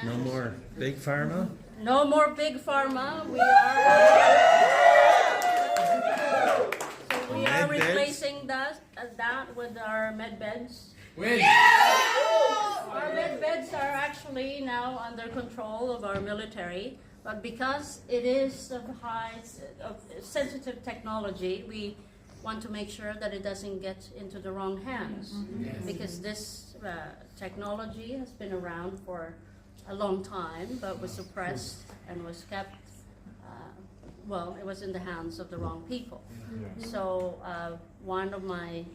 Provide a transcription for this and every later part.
No more big pharma? No more big pharma. We are replacing that with our med beds. Our med beds are actually now under control of our military, but because it is of sensitive technology, we want to make sure that it doesn't get into the wrong hands. Because this technology has been around for a long time, but was suppressed and was kept, it was in the hands of the wrong people. So one of my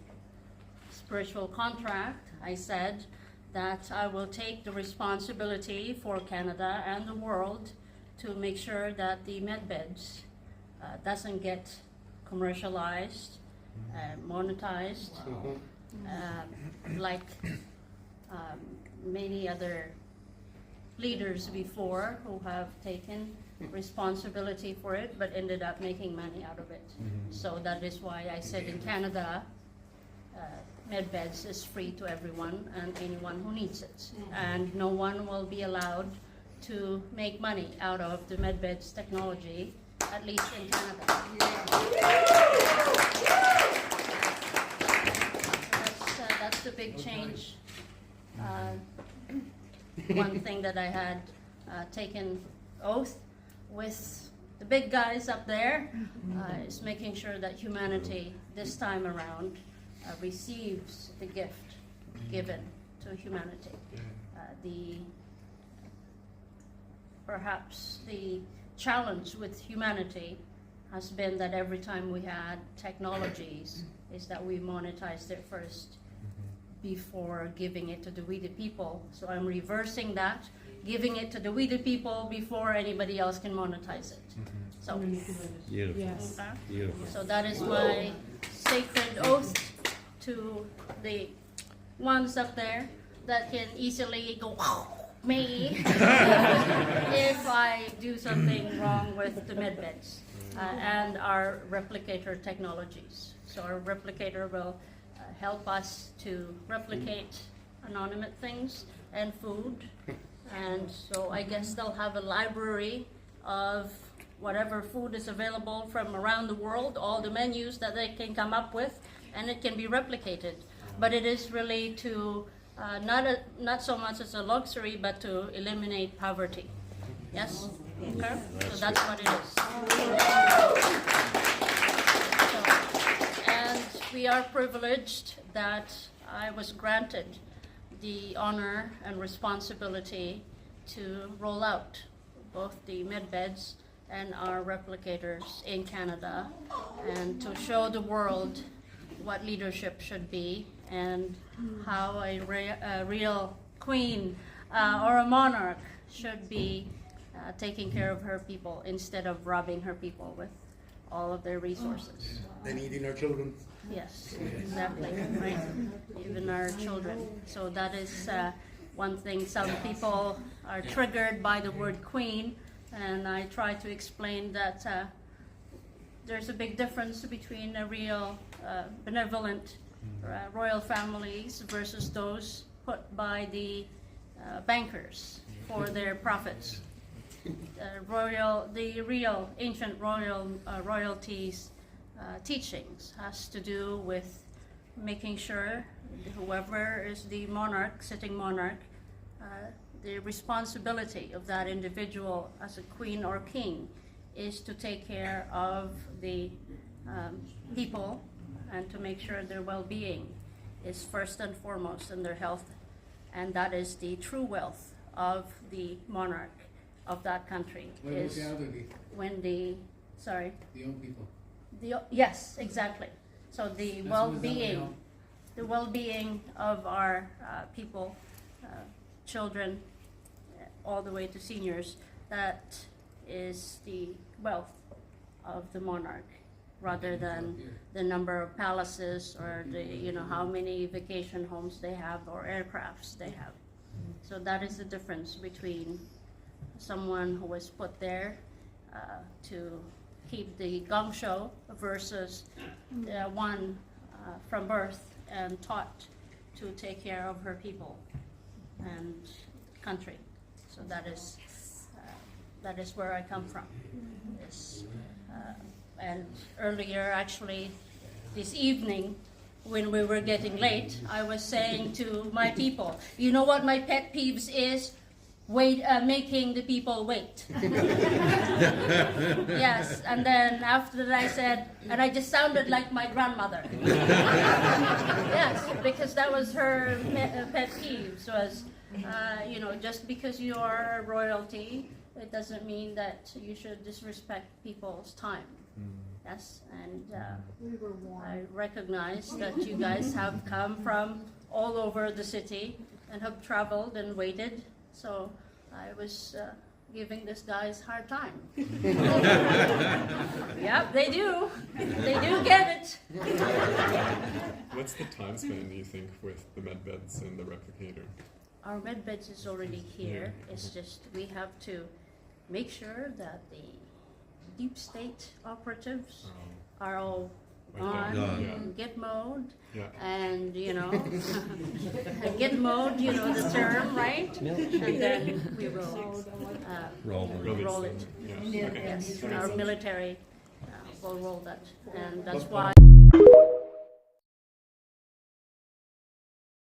spiritual contract, I said that I will take the responsibility for Canada and the world to make sure that the medbeds doesn't get commercialized, monetized, like many other leaders before who have taken responsibility for it but ended up making money out of it. So that is why I said in Canada, medbeds is free to everyone and anyone who needs it. And no one will be allowed to make money out of the medbeds technology, at least in Canada. That's the big change. One thing that I had taken oath with the big guys up there is making sure that humanity this time around receives the gift given to humanity. Perhaps the challenge with humanity has been that every time we had technologies is that we monetized it first before giving it to the we the people. So I'm reversing that, giving it to the we the people before anybody else can monetize it. So, Beautiful. Yes. Beautiful. so that is my sacred oath to the ones up there that can easily go, me, if I do something wrong with the medbeds and our replicator technologies. So our replicator will help us to replicate anonymous things and food. And so I guess they'll have a library of whatever food is available from around the world, all the menus that they can come up with, and it can be replicated. But it is really to not so much as a luxury, but to eliminate poverty. Yes? Okay? So that's what it is. And we are privileged that I was granted the honor and responsibility to roll out both the medbeds and our replicators in Canada, and to show the world what leadership should be and how a real queen or a monarch should be taking care of her people instead of robbing her people with all of their resources. And eating our children. Yes, exactly, right. Even our children. So that is one thing. Some people are triggered by the word queen, and I try to explain that there's a big difference between a real benevolent royal families versus those put by the bankers for their profits. The real ancient royalties teachings has to do with making sure whoever is the monarch, sitting monarch, the responsibility of that individual as a queen or king is to take care of the people and to make sure their well-being is first and foremost in their health, and that is the true wealth of the monarch of that country. What about the elderly? When the young people. Yes, exactly. So the That's well-being, what the well-being of our people, children, all the way to seniors, that is the wealth of the monarch, rather than the number of palaces or how many vacation homes they have or aircrafts they have. So that is the difference between someone who was put there to keep the gong show versus one from birth and taught to take care of her people and country. So that is where I come from. Yes. And earlier, actually, this evening, when we were getting late, I was saying to my people, you know what my pet peeves is? Making the people wait. Yes, and then after that I said, and I just sounded like my grandmother. Yes, because that was her pet peeves was, just because you are royalty, it doesn't mean that you should disrespect people's time. Yes, and I recognize that you guys have come from all over the city and have traveled and waited. So I was giving these guys a hard time. Yep, they do. They do get it. What's the time span, do you think, with the med beds and the replicator? Our med beds is already here. It's just we have to make sure that the deep state operatives are all on get mode. Yeah. And get mode, the term, right? And then we roll it. Yeah. Okay. Yes, our military will roll that, and that's why.